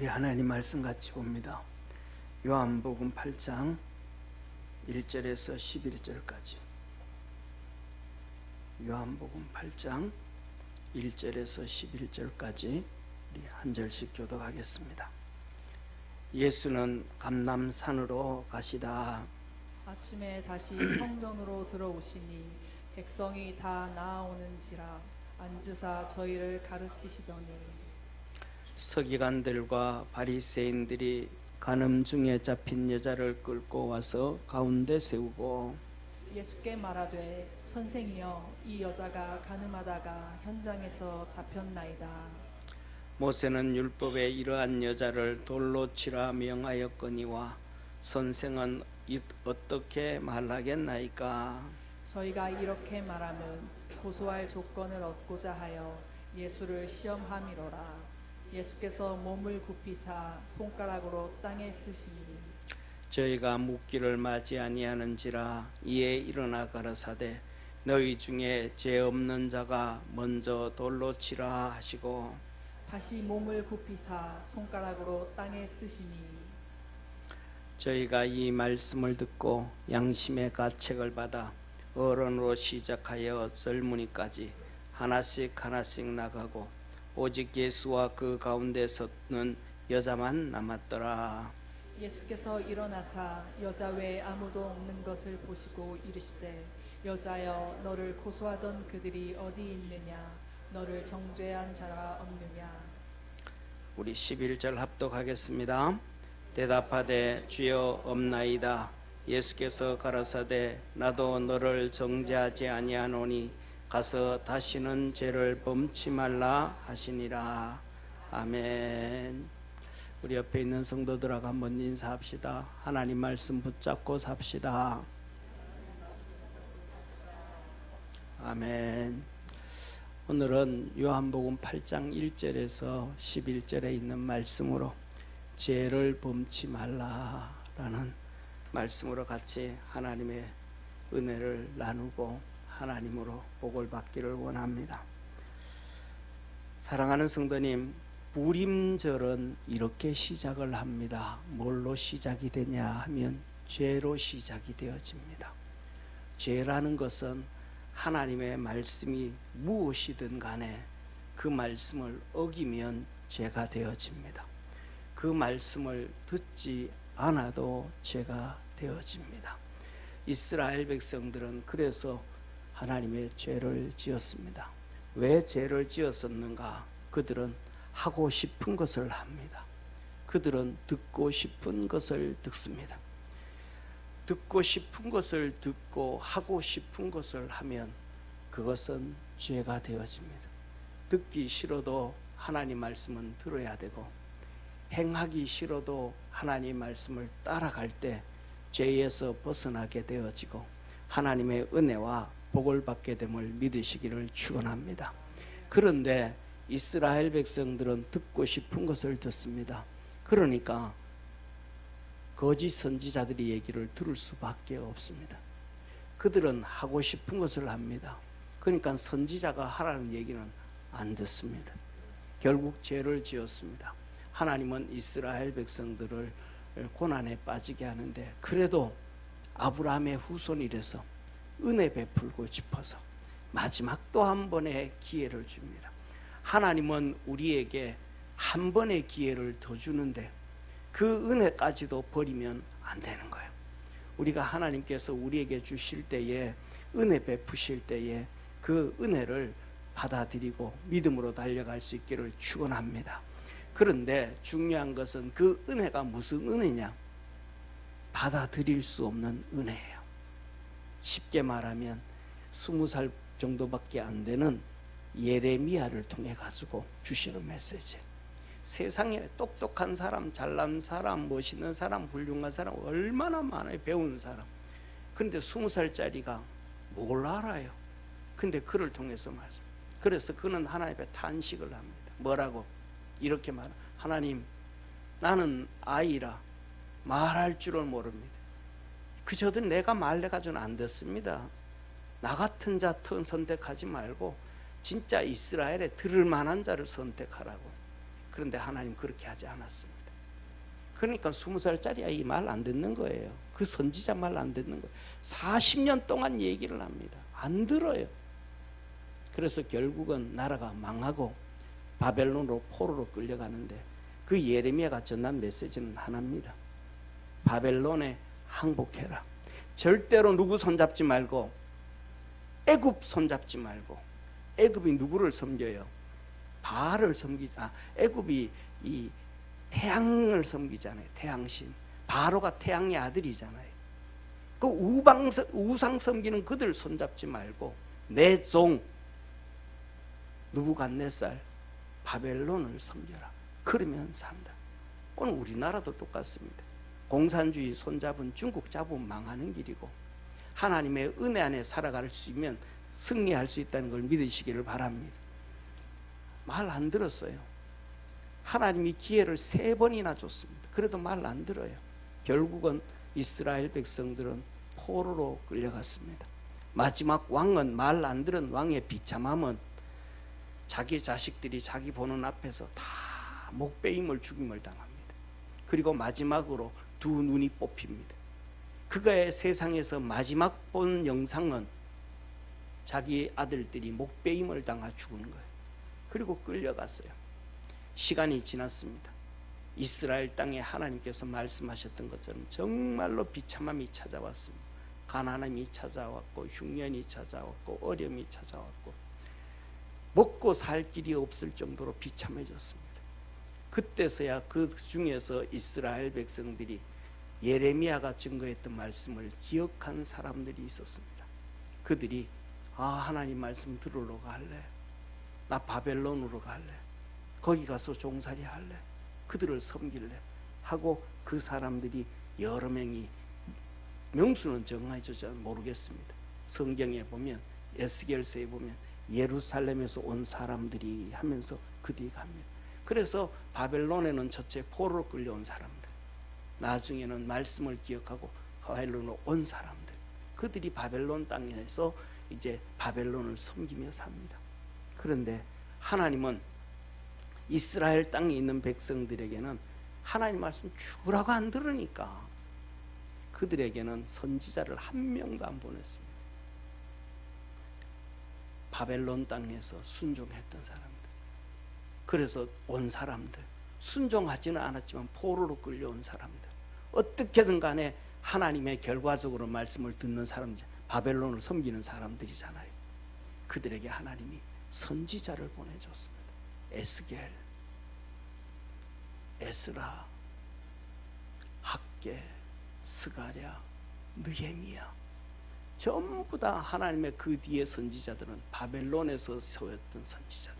우리 하나님 말씀 같이 봅니다. 요한복음 8장 1절에서 11절까지. 요한복음 8장 1절에서 11절까지 우리 한 절씩 교독하겠습니다. 예수는 감람산으로 가시다. 아침에 다시 성전으로 들어오시니 백성이 다 나아오는지라 앉으사 저희를 가르치시더니 서기관들과 바리새인들이 간음 중에 잡힌 여자를 끌고 와서 가운데 세우고 예수께 말하되 선생이여 이 여자가 간음하다가 현장에서 잡혔나이다. 모세는 율법에 이러한 여자를 돌로 치라 명하였거니와 선생은 어떻게 말하겠나이까? 저희가 이렇게 말하면 고소할 조건을 얻고자 하여 예수를 시험함이로라. 예수께서 몸을 굽히사 손가락으로 땅에 쓰시니 저희가 묻기를 맞이 아니하는지라. 이에 일어나 가라사대 너희 중에 죄 없는 자가 먼저 돌로 치라 하시고 다시 몸을 굽히사 손가락으로 땅에 쓰시니 저희가 이 말씀을 듣고 양심의 가책을 받아 어른으로 시작하여 젊은이까지 하나씩 나가고 오직 예수와 그 가운데 섰는 여자만 남았더라. 예수께서 일어나사 여자 외에 아무도 없는 것을 보시고 이르시되 여자여 너를 고소하던 그들이 어디 있느냐 너를 정죄한 자가 없느냐. 우리 11절 합독하겠습니다. 대답하되 주여 없나이다. 예수께서 가라사대 나도 너를 정죄하지 아니하노니 가서 다시는 죄를 범치 말라 하시니라. 아멘. 우리 옆에 있는 성도들하고 한번 인사합시다. 하나님 말씀 붙잡고 삽시다. 아멘. 오늘은 요한복음 8장 1절에서 11절에 있는 말씀으로 죄를 범치 말라라는 말씀으로 같이 하나님의 은혜를 나누고 하나님으로 복을 받기를 원합니다. 사랑하는 성도님, 부림절은 이렇게 시작을 합니다. 뭘로 시작이 되냐 하면 죄로 시작이 되어집니다. 죄라는 것은 하나님의 말씀이 무엇이든 간에 그 말씀을 어기면 죄가 되어집니다. 그 말씀을 듣지 않아도 죄가 되어집니다. 이스라엘 백성들은 그래서 하나님의 죄를 지었습니다. 왜 죄를 지었었는가? 그들은 하고 싶은 것을 합니다. 그들은 듣고 싶은 것을 듣습니다. 듣고 싶은 것을 듣고 하고 싶은 것을 하면 그것은 죄가 되어집니다. 듣기 싫어도 하나님 말씀은 들어야 되고 행하기 싫어도 하나님 말씀을 따라갈 때 죄에서 벗어나게 되어지고 하나님의 은혜와 복을 받게 됨을 믿으시기를 축원합니다. 그런데 이스라엘 백성들은 듣고 싶은 것을 듣습니다. 그러니까 거짓 선지자들의 얘기를 들을 수밖에 없습니다. 그들은 하고 싶은 것을 합니다. 그러니까 선지자가 하라는 얘기는 안 듣습니다. 결국 죄를 지었습니다. 하나님은 이스라엘 백성들을 고난에 빠지게 하는데 그래도 아브라함의 후손이라서 은혜 베풀고 싶어서 마지막 또 한 번의 기회를 줍니다. 하나님은 우리에게 한 번의 기회를 더 주는데 그 은혜까지도 버리면 안 되는 거예요. 우리가 하나님께서 우리에게 주실 때에 은혜 베푸실 때에 그 은혜를 받아들이고 믿음으로 달려갈 수 있기를 축원합니다. 그런데 중요한 것은 그 은혜가 무슨 은혜냐? 받아들일 수 없는 은혜예요. 쉽게 말하면 20살 정도밖에 안 되는 예레미야를 통해 가지고 주시는 메시지. 세상에 똑똑한 사람, 잘난 사람, 멋있는 사람, 훌륭한 사람 얼마나 많아요. 배운 사람. 근데 20살짜리가 뭘 알아요? 근데 그를 통해서 말씀. 그래서 그는 하나님 앞에 탄식을 합니다. 뭐라고? 이렇게 말합니다. 하나님, 나는 아이라 말할 줄을 모릅니다. 그저도 내가 말해가지고는 안 됐습니다. 나 같은 자 선택하지 말고 진짜 이스라엘에 들을 만한 자를 선택하라고. 그런데 하나님 그렇게 하지 않았습니다. 그러니까 20살짜리 아이 말 안 듣는 거예요. 그 선지자 말 안 듣는 거예요. 40년 동안 얘기를 합니다. 안 들어요. 그래서 결국은 나라가 망하고 바벨론으로 포로로 끌려가는데, 그 예레미야가 전한 메시지는 하나입니다. 바벨론에 항복해라. 절대로 누구 손잡지 말고, 애굽 손잡지 말고. 애굽이 누구를 섬겨요? 바알을 애굽이 이 태양을 섬기잖아요. 태양신. 바로가 태양의 아들이잖아요. 그 우상 섬기는 그들 손잡지 말고 내 종 느부갓네살 바벨론을 섬겨라. 그러면 산다. 오늘 우리나라도 똑같습니다. 공산주의 손잡은 중국 잡으면 망하는 길이고, 하나님의 은혜 안에 살아갈 수 있으면 승리할 수 있다는 걸 믿으시기를 바랍니다. 말 안 들었어요. 하나님이 기회를 3번이나 줬습니다. 그래도 말 안 들어요. 결국은 이스라엘 백성들은 포로로 끌려갔습니다. 마지막 왕은, 말 안 들은 왕의 비참함은 자기 자식들이 자기 보는 앞에서 다 목베임을 죽임을 당합니다. 그리고 마지막으로 2 눈이 뽑힙니다. 그가 세상에서 마지막 본 영상은 자기 아들들이 목베임을 당하 죽은 거예요. 그리고 끌려갔어요. 시간이 지났습니다. 이스라엘 땅에 하나님께서 말씀하셨던 것처럼 정말로 비참함이 찾아왔습니다. 가난함이 찾아왔고, 흉년이 찾아왔고, 어려움이 찾아왔고, 먹고 살 길이 없을 정도로 비참해졌습니다. 그때서야 그 중에서 이스라엘 백성들이 예레미야가 증거했던 말씀을 기억한 사람들이 있었습니다. 그들이 하나님 말씀 들으러 갈래? 나 바벨론으로 갈래? 거기 가서 종살이 할래? 그들을 섬길래? 하고 그 사람들이 여러 명이, 명수는 정해져서 모르겠습니다. 성경에 보면, 에스겔서에 보면 예루살렘에서 온 사람들이 하면서 그들이 갑니다. 그래서 바벨론에는 첫째 포로로 끌려온 사람들, 나중에는 말씀을 기억하고 바벨론으로 온 사람들, 그들이 바벨론 땅에서 이제 바벨론을 섬기며 삽니다. 그런데 하나님은 이스라엘 땅에 있는 백성들에게는 하나님 말씀 죽으라고 안 들으니까 그들에게는 선지자를 한 명도 안 보냈습니다. 바벨론 땅에서 순종했던 사람들, 그래서 온 사람들, 순종하지는 않았지만 포로로 끌려온 사람들, 어떻게든 간에 하나님의 결과적으로 말씀을 듣는 사람들, 바벨론을 섬기는 사람들이잖아요. 그들에게 하나님이 선지자를 보내줬습니다. 에스겔, 에스라, 학개, 스가랴, 느헤미야, 전부 다 하나님의 그 뒤에 선지자들은 바벨론에서 세웠던 선지자들.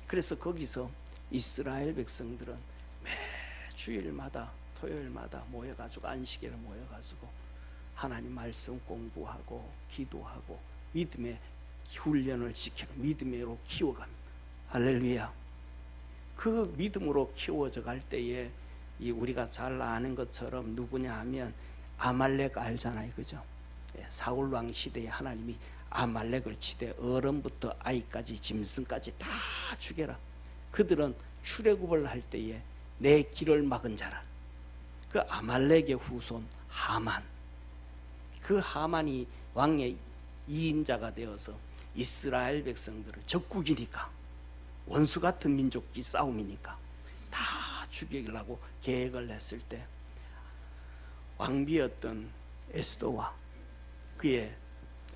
그래서 거기서 이스라엘 백성들은 매 주일마다 토요일마다 모여가지고, 안식일에 모여가지고 하나님 말씀 공부하고 기도하고 믿음의 훈련을 시키고 믿음으로 키워갑니다. 할렐루야. 그 믿음으로 키워져 갈 때에 이 우리가 잘 아는 것처럼 누구냐 하면 아말렉 알잖아요, 그죠? 사울 왕 시대에 하나님이 아말렉을 치되 어른부터 아이까지 짐승까지 다 죽여라. 그들은 출애굽을 할 때에 내 길을 막은 자라. 그 아말렉의 후손 하만, 그 하만이 왕의 2인자가 되어서 이스라엘 백성들을, 적국이니까 원수 같은 민족끼리 싸움이니까 다 죽이려고 계획을 했을 때 왕비였던 에스더와 그의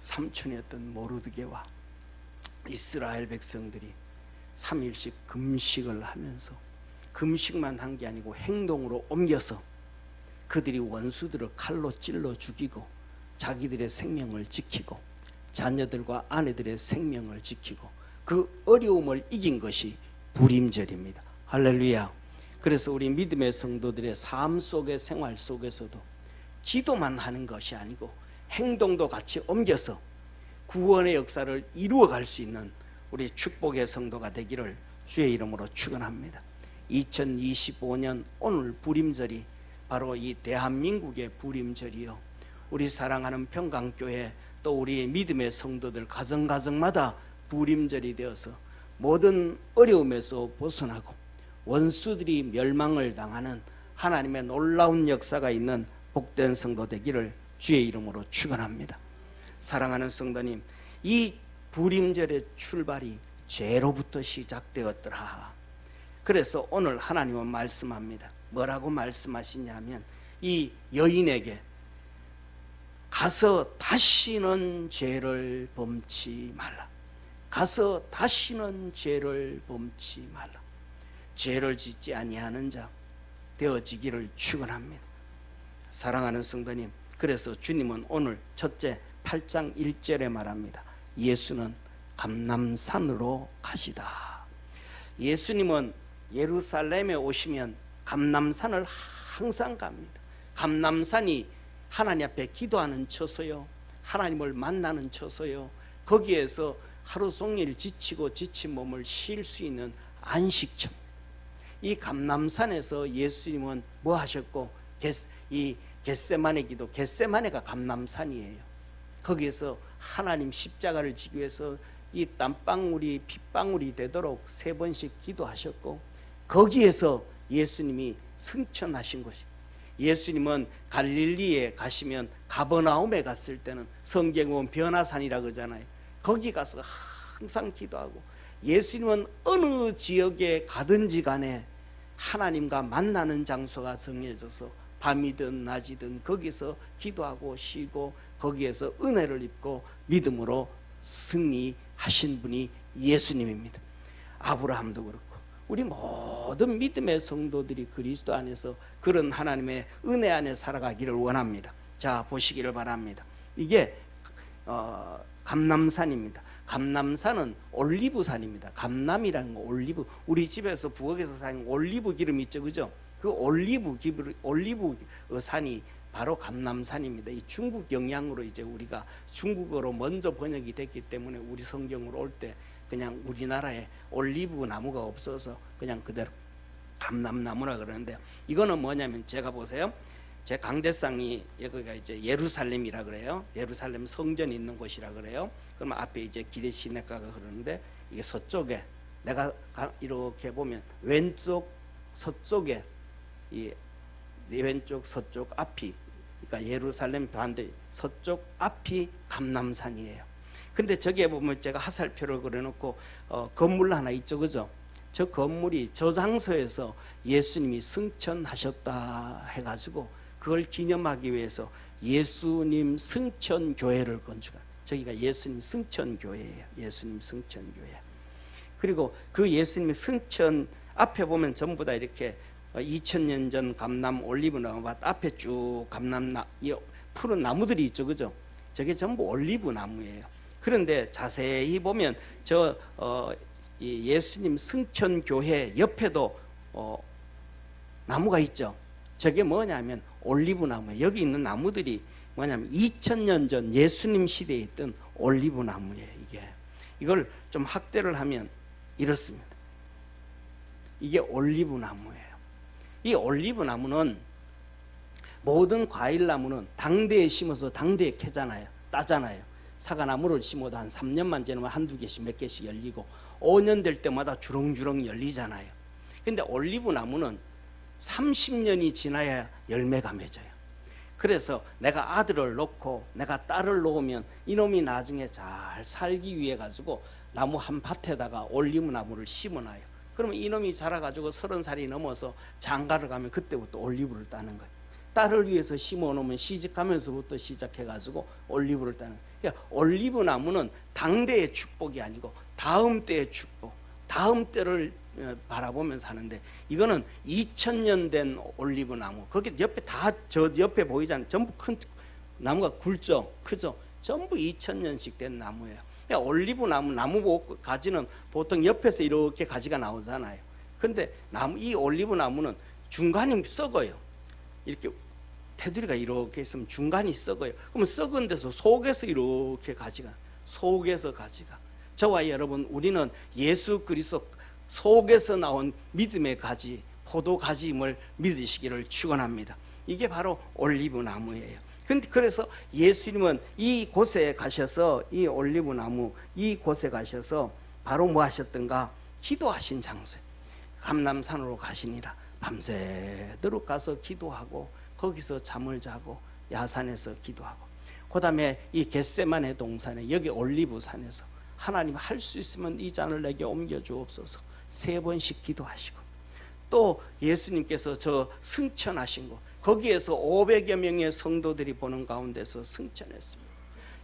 삼촌이었던 모르드게와 이스라엘 백성들이 3일씩 금식을 하면서, 금식만 한 게 아니고 행동으로 옮겨서 그들이 원수들을 칼로 찔러 죽이고 자기들의 생명을 지키고 자녀들과 아내들의 생명을 지키고 그 어려움을 이긴 것이 불임절입니다. 할렐루야. 그래서 우리 믿음의 성도들의 삶 속의 생활 속에서도 기도만 하는 것이 아니고 행동도 같이 옮겨서 구원의 역사를 이루어갈 수 있는 우리 축복의 성도가 되기를 주의 이름으로 축원합니다. 2025년 오늘 불임절이 바로 이 대한민국의 불임절이요, 우리 사랑하는 평강교회 또 우리 믿음의 성도들 가정가정마다 불임절이 되어서 모든 어려움에서 벗어나고 원수들이 멸망을 당하는 하나님의 놀라운 역사가 있는 복된 성도 되기를 주의 이름으로 축원합니다. 사랑하는 성도님, 이 부림절의 출발이 죄로부터 시작되었더라. 그래서 오늘 하나님은 말씀합니다. 뭐라고 말씀하시냐면 이 여인에게 가서 다시는 죄를 범치 말라. 가서 다시는 죄를 범치 말라. 죄를 짓지 아니하는 자 되어지기를 축원합니다. 사랑하는 성도님, 그래서 주님은 오늘 첫째 8장 1절에 말합니다. 예수는 감람산으로 가시다. 예수님은 예루살렘에 오시면 감람산을 항상 갑니다. 감람산이 하나님 앞에 기도하는 처소요, 하나님을 만나는 처소요, 거기에서 하루 종일 지치고 지친 몸을 쉴 수 있는 안식처입니다. 이 감람산에서 예수님은 뭐 하셨고, 이 겟세마네 기도, 겟세마네가 감람산이에요. 거기에서 하나님 십자가를 지기 위해서 이 땀방울이 핏방울이 되도록 3번씩 기도하셨고, 거기에서 예수님이 승천하신 것입니다. 예수님은 갈릴리에 가시면 가버나움에 갔을 때는 성경은 변화산이라 그러잖아요. 거기 가서 항상 기도하고, 예수님은 어느 지역에 가든지 간에 하나님과 만나는 장소가 정해져서 밤이든 낮이든 거기서 기도하고 쉬고 거기에서 은혜를 입고 믿음으로 승리하신 분이 예수님입니다. 아브라함도 그렇고 우리 모든 믿음의 성도들이 그리스도 안에서 그런 하나님의 은혜 안에 살아가기를 원합니다. 자, 보시기를 바랍니다. 이게 감람산입니다. 감람산은 올리브산입니다. 감람이라는 거 올리브, 우리 집에서 부엌에서 사는 올리브 기름 있죠, 그죠? 그 올리브 산이 바로 감람산입니다. 이 중국 영향으로 이제 우리가 중국어로 먼저 번역이 됐기 때문에 우리 성경으로 올 때 그냥 우리나라에 올리브 나무가 없어서 그냥 그대로 감람나무라 그러는데, 이거는 뭐냐면 제가 보세요. 제 강대상이 여기가 이제 예루살렘이라 그래요. 예루살렘 성전이 있는 곳이라 그래요. 그러면 앞에 이제 기대 시내가가 흐르는데, 이게 서쪽에 내가 이렇게 보면 왼쪽 서쪽에 이 왼쪽 서쪽 앞이, 그러니까 예루살렘 반대 서쪽 앞이 감람산이에요. 근데 저기에 보면 제가 화살표를 그려놓고 건물 하나 있죠, 그죠? 저 건물이 저 장소에서 예수님이 승천하셨다 해가지고 그걸 기념하기 위해서 예수님 승천교회를 건축한, 저기가 예수님 승천교회예요. 예수님 승천교회. 그리고 그 예수님 승천 앞에 보면 전부 다 이렇게 2000년 전 감람 올리브나무 밭 앞에 쭉 푸른 나무들이 있죠, 그죠? 저게 전부 올리브 나무예요. 그런데 자세히 보면 이 예수님 승천교회 옆에도 나무가 있죠. 저게 뭐냐면 올리브 나무예요. 여기 있는 나무들이 뭐냐면 2000년 전 예수님 시대에 있던 올리브 나무예요. 이걸 좀 확대를 하면 이렇습니다. 이게 올리브 나무예요. 이 올리브 나무는 모든 과일 나무는 당대에 심어서 당대에 캐잖아요. 따잖아요. 사과나무를 심어도 한 3년만 지나면 한두 개씩 몇 개씩 열리고 5년 될 때마다 주렁주렁 열리잖아요. 근데 올리브 나무는 30년이 지나야 열매가 맺어요. 그래서 내가 아들을 놓고 내가 딸을 놓으면 이놈이 나중에 잘 살기 위해 가지고 나무 한 밭에다가 올리브 나무를 심어놔요. 그러면 이놈이 자라가지고 30살이 넘어서 장가를 가면 그때부터 올리브를 따는 거예요. 딸을 위해서 심어놓으면 시집가면서부터 시작해가지고 올리브를 따는 거예요. 그러니까 올리브 나무는 당대의 축복이 아니고 다음 때의 축복, 다음 때를 바라보면서 하는데, 이거는 2000년 된 올리브 나무. 거기 옆에 다 저 옆에 보이잖아요. 전부 큰 나무가 굵죠, 크죠. 전부 2000년씩 된 나무예요. 그러니까 올리브 나무 가지는 보통 옆에서 이렇게 가지가 나오잖아요. 근데 이 올리브 나무는 중간이 썩어요. 이렇게 테두리가 이렇게 있으면 중간이 썩어요. 그러면 썩은 데서 속에서 이렇게 가지가, 저와 여러분, 우리는 예수 그리스도 속에서 나온 믿음의 가지, 포도 가지임을 믿으시기를 축원합니다. 이게 바로 올리브 나무예요. 그래서 예수님은 이 곳에 가셔서, 이 올리브 나무 이 곳에 가셔서 바로 뭐 하셨던가? 기도하신 장소예요. 감람산으로 가시니라. 밤새도록 가서 기도하고 거기서 잠을 자고 야산에서 기도하고, 그 다음에 이 겟세마네 동산에, 여기 올리브산에서 하나님 할 수 있으면 이 잔을 내게 옮겨주옵소서 3번씩 기도하시고, 또 예수님께서 저 승천하신 곳, 거기에서 500여 명의 성도들이 보는 가운데서 승천했습니다.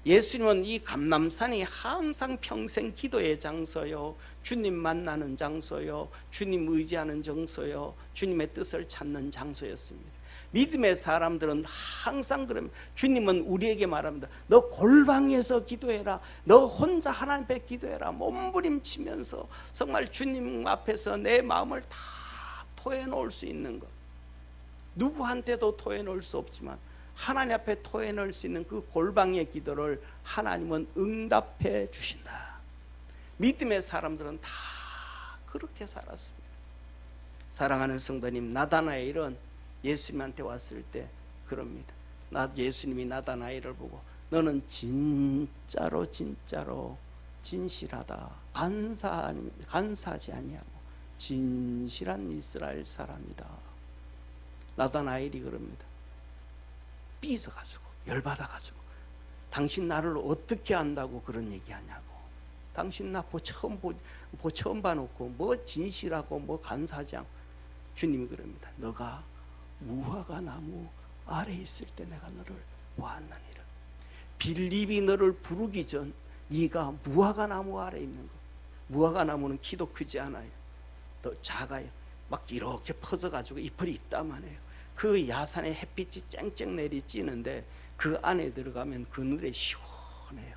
예수님은 이 감람산이 항상 평생 기도의 장소요, 주님 만나는 장소요, 주님 의지하는 장소요, 주님의 뜻을 찾는 장소였습니다. 믿음의 사람들은 항상 그럽니다. 주님은 우리에게 말합니다. 너 골방에서 기도해라. 너 혼자 하나님 앞에 기도해라. 몸부림치면서 정말 주님 앞에서 내 마음을 다 토해놓을 수 있는 것, 누구한테도 토해놓을 수 없지만 하나님 앞에 토해놓을 수 있는 그 골방의 기도를 하나님은 응답해 주신다. 믿음의 사람들은 다 그렇게 살았습니다. 사랑하는 성도님, 나다나엘은 예수님한테 왔을 때 그럽니다. 예수님이 나다나엘을 보고 너는 진짜로 진실하다, 간사하지 아니하고 진실한 이스라엘 사람이다. 나다나엘이 그럽니다. 삐져가지고 열받아가지고 당신 나를 어떻게 안다고 그런 얘기하냐고. 당신 나 처음 봐놓고 뭐 진실하고 뭐 간사하지 않고. 주님이 그럽니다. 너가 무화과 나무 아래 있을 때 내가 너를 보았느니라. 빌립이 너를 부르기 전 네가 무화과 나무 아래 있는 거. 무화과 나무는 키도 크지 않아요. 더 작아요. 막 이렇게 퍼져가지고 잎이 있다만 해요. 그 야산에 햇빛이 쨍쨍 내리쬐는데 그 안에 들어가면 그늘에 시원해요.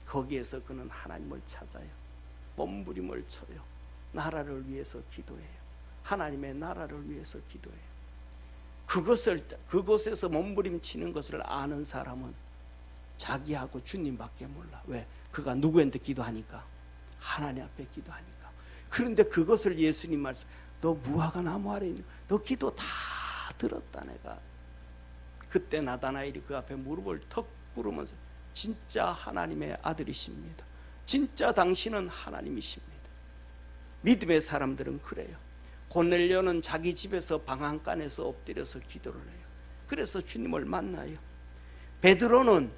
거기에서 그는 하나님을 찾아요. 몸부림을 쳐요. 나라를 위해서 기도해요. 하나님의 나라를 위해서 기도해요. 그곳에서 몸부림치는 것을 아는 사람은 자기하고 주님밖에 몰라. 왜? 그가 누구한테 기도하니까? 하나님 앞에 기도하니까. 그런데 그것을 예수님 말씀, 너 무화과 나무 아래 있는, 너 기도 다 들었다 내가. 그때 나다나엘이 그 앞에 무릎을 턱 꿇으면서 진짜 하나님의 아들이십니다. 진짜 당신은 하나님이십니다. 믿음의 사람들은 그래요. 고넬료는 자기 집에서 방앗간에서 엎드려서 기도를 해요. 그래서 주님을 만나요. 베드로는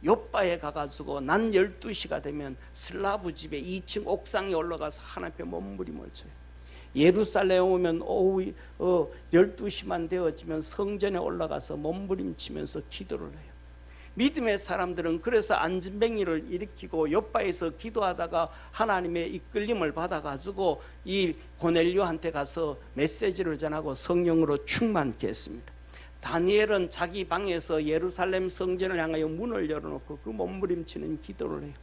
요바에 가가지고 낮 12시가 되면 슬라브 집에 2층 옥상에 올라가서 하나님 앞에 몸부림을 쳐요. 예루살렘 오면 오후 12시만 되어지면 성전에 올라가서 몸부림치면서 기도를 해요. 믿음의 사람들은 그래서 안진뱅이를 일으키고 요바에서 기도하다가 하나님의 이끌림을 받아가지고 이 고넬료한테 가서 메시지를 전하고 성령으로 충만케 했습니다. 다니엘은 자기 방에서 예루살렘 성전을 향하여 문을 열어놓고 그 몸부림치는 기도를 해요.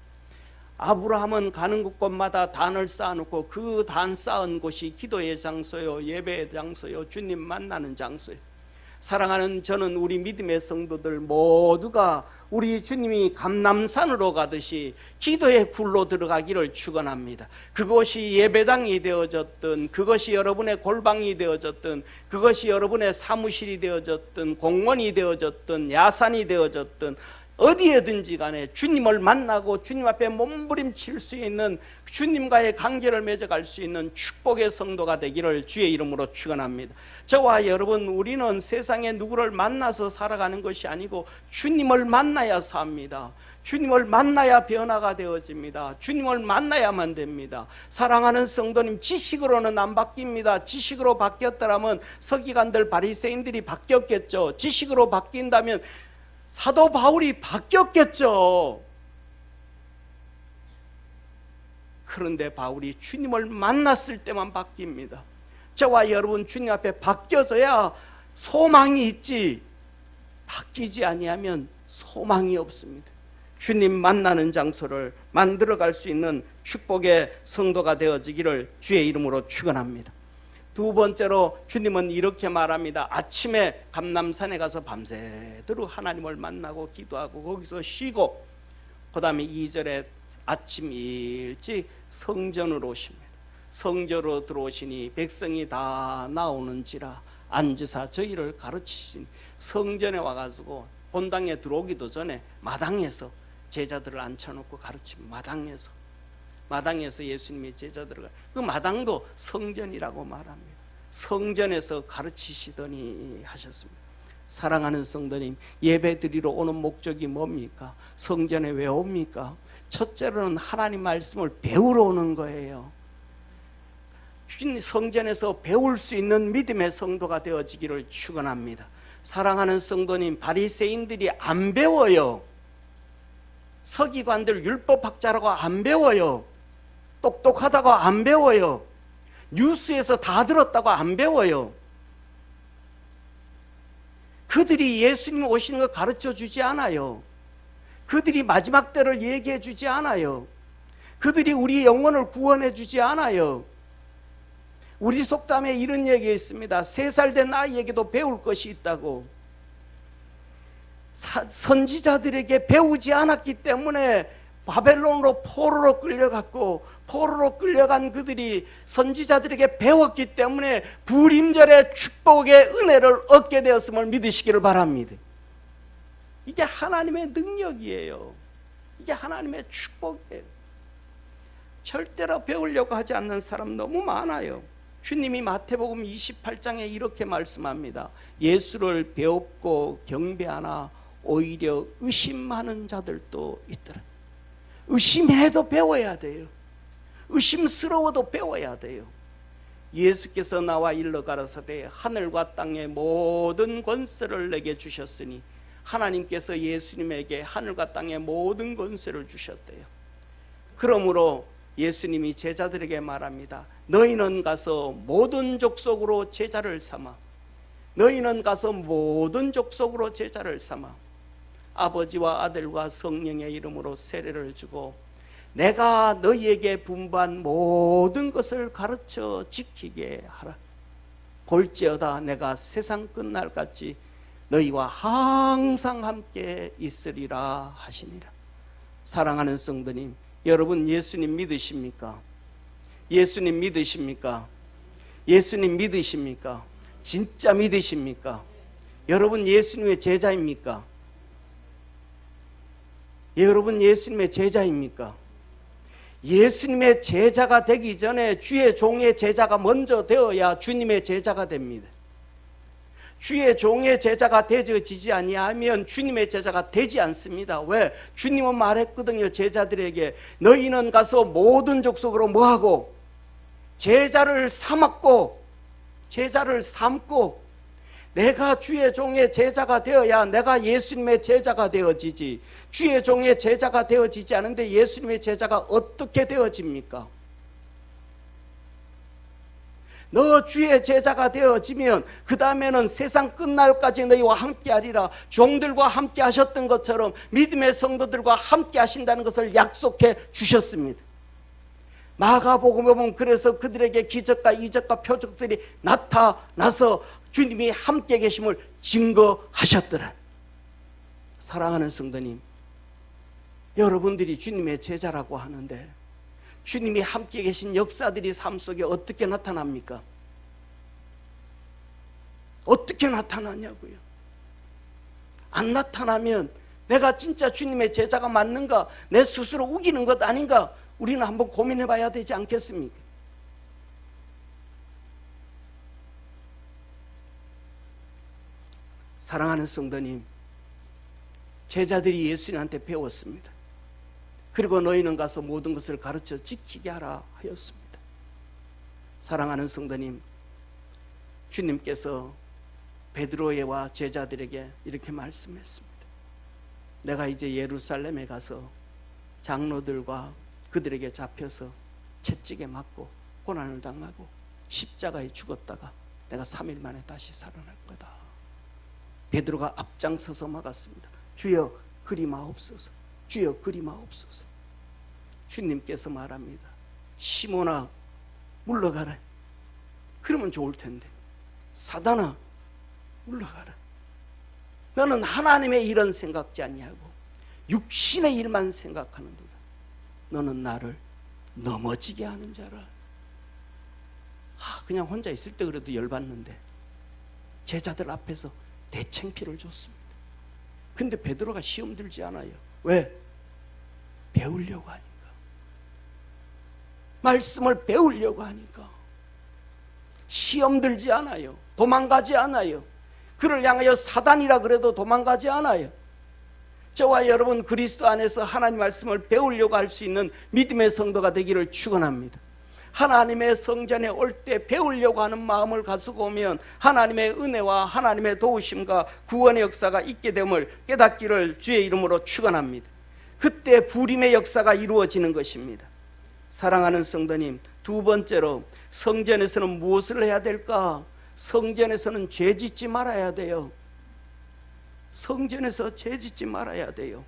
아브라함은 가는 곳곳마다 단을 쌓아놓고 그 단 쌓은 곳이 기도의 장소요, 예배의 장소요, 주님 만나는 장소요. 사랑하는 저는 우리 믿음의 성도들 모두가 우리 주님이 감람산으로 가듯이 기도의 굴로 들어가기를 축원합니다. 그것이 예배당이 되어졌든, 그것이 여러분의 골방이 되어졌든, 그것이 여러분의 사무실이 되어졌든, 공원이 되어졌든, 야산이 되어졌든, 어디에든지 간에 주님을 만나고 주님 앞에 몸부림칠 수 있는, 주님과의 관계를 맺어갈 수 있는 축복의 성도가 되기를 주의 이름으로 축원합니다. 저와 여러분, 우리는 세상에 누구를 만나서 살아가는 것이 아니고 주님을 만나야 삽니다. 주님을 만나야 변화가 되어집니다. 주님을 만나야만 됩니다. 사랑하는 성도님, 지식으로는 안 바뀝니다. 지식으로 바뀌었더라면 서기관들 바리새인들이 바뀌었겠죠. 지식으로 바뀐다면 사도 바울이 바뀌었겠죠. 그런데 바울이 주님을 만났을 때만 바뀝니다. 저와 여러분, 주님 앞에 바뀌어져야 소망이 있지, 바뀌지 아니하면 소망이 없습니다. 주님 만나는 장소를 만들어갈 수 있는 축복의 성도가 되어지기를 주의 이름으로 축원합니다. 두 번째로 주님은 이렇게 말합니다. 아침에 감람산에 가서 밤새도록 하나님을 만나고 기도하고 거기서 쉬고, 그 다음에 2절에 아침 일찍 성전으로 오십니다. 성전으로 들어오시니 백성이 다 나오는지라 앉으사 저희를 가르치시니, 성전에 와가지고 본당에 들어오기도 전에 마당에서 제자들을 앉혀놓고 가르치면 마당에서 마당에서 예수님의 제자들과 그 마당도 성전이라고 말합니다. 성전에서 가르치시더니 하셨습니다. 사랑하는 성도님, 예배드리러 오는 목적이 뭡니까? 성전에 왜 옵니까? 첫째로는 하나님 말씀을 배우러 오는 거예요. 성전에서 배울 수 있는 믿음의 성도가 되어지기를 축원합니다. 사랑하는 성도님, 바리새인들이 안 배워요. 서기관들 율법학자라고 안 배워요. 똑똑하다고 안 배워요. 뉴스에서 다 들었다고 안 배워요. 그들이 예수님 오시는 걸 가르쳐 주지 않아요. 그들이 마지막 때를 얘기해 주지 않아요. 그들이 우리 영혼을 구원해 주지 않아요. 우리 속담에 이런 얘기가 있습니다. 3살 된 아이에게도 배울 것이 있다고. 선지자들에게 배우지 않았기 때문에 바벨론으로 포로로 끌려갔고, 포로로 끌려간 그들이 선지자들에게 배웠기 때문에 부림절의 축복의 은혜를 얻게 되었음을 믿으시기를 바랍니다. 이게 하나님의 능력이에요. 이게 하나님의 축복이에요. 절대로 배우려고 하지 않는 사람 너무 많아요. 주님이 마태복음 28장에 이렇게 말씀합니다. 예수를 배웁고 경배하나 오히려 의심하는 자들도 있더라. 의심해도 배워야 돼요. 의심스러워도 배워야 돼요. 예수께서 나와 일러 가라사대 하늘과 땅의 모든 권세를 내게 주셨으니, 하나님께서 예수님에게 하늘과 땅의 모든 권세를 주셨대요. 그러므로 예수님이 제자들에게 말합니다. 너희는 가서 모든 족속으로 제자를 삼아. 너희는 가서 모든 족속으로 제자를 삼아 아버지와 아들과 성령의 이름으로 세례를 주고 내가 너희에게 분부한 모든 것을 가르쳐 지키게 하라. 볼지어다 내가 세상 끝날까지 너희와 항상 함께 있으리라 하시니라. 사랑하는 성도님, 여러분 예수님 믿으십니까? 예수님 믿으십니까? 예수님 믿으십니까? 진짜 믿으십니까? 여러분 예수님의 제자입니까? 여러분 예수님의 제자입니까? 예수님의 제자가 되기 전에 주의 종의 제자가 먼저 되어야 주님의 제자가 됩니다. 주의 종의 제자가 되어지지 아니하면 주님의 제자가 되지 않습니다. 왜? 주님은 말했거든요. 제자들에게 너희는 가서 모든 족속으로 뭐하고? 제자를 삼았고, 제자를 삼고, 내가 주의 종의 제자가 되어야 내가 예수님의 제자가 되어지지. 주의 종의 제자가 되어지지 않은데 예수님의 제자가 어떻게 되어집니까? 너 주의 제자가 되어지면 그 다음에는 세상 끝날까지 너희와 함께하리라. 종들과 함께 하셨던 것처럼 믿음의 성도들과 함께 하신다는 것을 약속해 주셨습니다. 마가복음에 보면 그래서 그들에게 기적과 이적과 표적들이 나타나서 주님이 함께 계심을 증거하셨더라. 사랑하는 성도님, 여러분들이 주님의 제자라고 하는데 주님이 함께 계신 역사들이 삶 속에 어떻게 나타납니까? 어떻게 나타나냐고요. 안 나타나면 내가 진짜 주님의 제자가 맞는가, 내 스스로 우기는 것 아닌가, 우리는 한번 고민해 봐야 되지 않겠습니까? 사랑하는 성도님, 제자들이 예수님한테 배웠습니다. 그리고 너희는 가서 모든 것을 가르쳐 지키게 하라 하였습니다. 사랑하는 성도님, 주님께서 베드로와 제자들에게 이렇게 말씀했습니다. 내가 이제 예루살렘에 가서 장로들과 그들에게 잡혀서 채찍에 맞고 고난을 당하고 십자가에 죽었다가 내가 3일 만에 다시 살아날 거다. 베드로가 앞장서서 막았습니다. 주여 그리 마옵소서. 주여 그리 마옵소서. 주님께서 말합니다. 시몬아 물러가라. 그러면 좋을 텐데. 사단아 물러가라. 너는 하나님의 일은 생각지 아니하고 육신의 일만 생각하는도다. 너는 나를 넘어지게 하는 자라. 그냥 혼자 있을 때 그래도 열받는데 제자들 앞에서 대창피를 줬습니다. 근데 베드로가 시험 들지 않아요. 왜? 배우려고 하니까. 말씀을 배우려고 하니까 시험 들지 않아요. 도망가지 않아요. 그를 향하여 사단이라 그래도 도망가지 않아요. 저와 여러분 그리스도 안에서 하나님 말씀을 배우려고 할 수 있는 믿음의 성도가 되기를 축원합니다. 하나님의 성전에 올 때 배우려고 하는 마음을 가지고 오면 하나님의 은혜와 하나님의 도우심과 구원의 역사가 있게 됨을 깨닫기를 주의 이름으로 축원합니다. 그때 부림의 역사가 이루어지는 것입니다. 사랑하는 성도님, 두 번째로 성전에서는 무엇을 해야 될까? 성전에서는 죄 짓지 말아야 돼요. 성전에서 죄 짓지 말아야 돼요.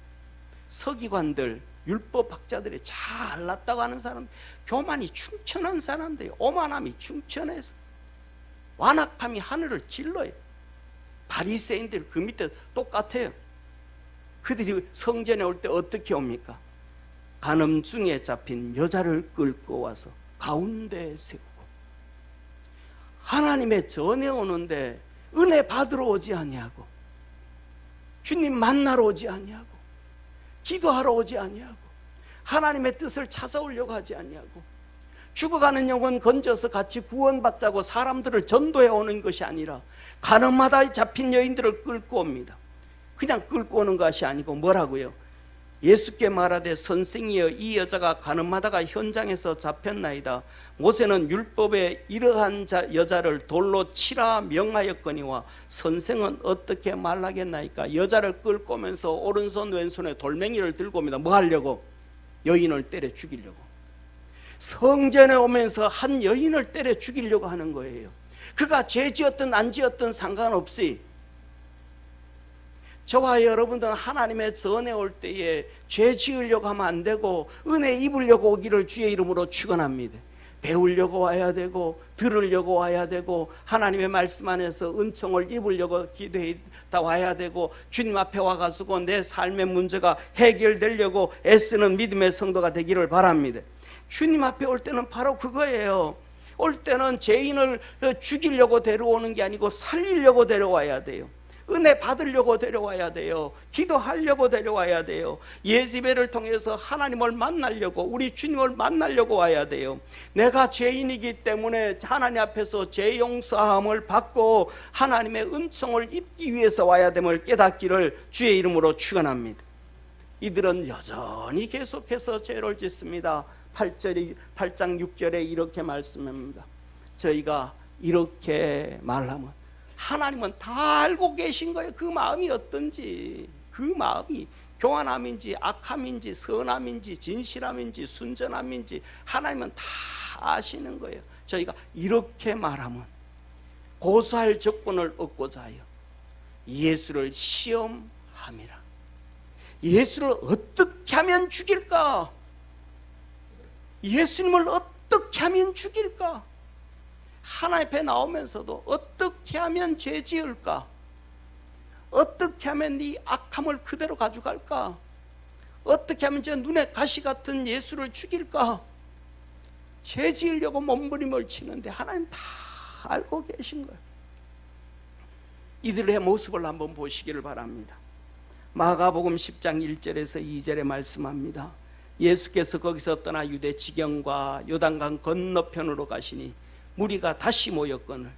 서기관들, 율법학자들이 잘났다고 하는 사람, 교만이 충천한 사람들이, 오만함이 충천해서 완악함이 하늘을 찔러요. 바리새인들 그 밑에 똑같아요. 그들이 성전에 올 때 어떻게 옵니까? 간음중에 잡힌 여자를 끌고 와서 가운데 세우고, 하나님의 전에 오는데 은혜 받으러 오지 아니하고, 주님 만나러 오지 아니하고, 기도하러 오지 아니하고, 하나님의 뜻을 찾아오려고 하지 아니하고, 죽어가는 영혼 건져서 같이 구원받자고 사람들을 전도해 오는 것이 아니라 간음하다 잡힌 여인들을 끌고 옵니다. 그냥 끌고 오는 것이 아니고 뭐라고요? 예수께 말하되 선생이여, 이 여자가 간음하다가 현장에서 잡혔나이다. 모세는 율법에 이러한 여자를 돌로 치라 명하였거니와 선생은 어떻게 말하겠나이까? 여자를 끌고 오면서 오른손 왼손에 돌멩이를 들고 옵니다. 뭐 하려고? 여인을 때려 죽이려고. 성전에 오면서 한 여인을 때려 죽이려고 하는 거예요. 그가 죄 지었든 안 지었든 상관없이, 저와 여러분들은 하나님의 전에 올 때에 죄 지으려고 하면 안 되고 은혜 입으려고 오기를 주의 이름으로 축원합니다. 배우려고 와야 되고 들으려고 와야 되고 하나님의 말씀 안에서 은총을 입으려고 기도했다 와야 되고 주님 앞에 와가지고 내 삶의 문제가 해결되려고 애쓰는 믿음의 성도가 되기를 바랍니다. 주님 앞에 올 때는 바로 그거예요. 올 때는 죄인을 죽이려고 데려오는 게 아니고 살리려고 데려와야 돼요. 은혜 받으려고 데려와야 돼요. 기도하려고 데려와야 돼요. 예지배를 통해서 하나님을 만나려고, 우리 주님을 만나려고 와야 돼요. 내가 죄인이기 때문에 하나님 앞에서 죄 용서함을 받고 하나님의 은총을 입기 위해서 와야 됨을 깨닫기를 주의 이름으로 축원합니다. 이들은 여전히 계속해서 죄를 짓습니다. 8장 6절에 이렇게 말씀합니다. 저희가 이렇게 말하면 하나님은 다 알고 계신 거예요. 그 마음이 어떤지, 그 마음이 교만함인지 악함인지 선함인지 진실함인지 순전함인지 하나님은 다 아시는 거예요. 저희가 이렇게 말하면 고소할 조건을 얻고자 하여 예수를 시험함이라. 예수를 어떻게 하면 죽일까? 예수님을 어떻게 하면 죽일까? 하나님 앞에 나오면서도 어떻게 하면 죄 지을까? 어떻게 하면 네 악함을 그대로 가져갈까? 어떻게 하면 저 눈에 가시 같은 예수를 죽일까? 죄 지으려고 몸부림을 치는데 하나님 다 알고 계신 거예요. 이들의 모습을 한번 보시기를 바랍니다. 마가복음 10장 1절에서 2절에 말씀합니다. 예수께서 거기서 떠나 유대 지경과 요단강 건너편으로 가시니 무리가 다시 모였거늘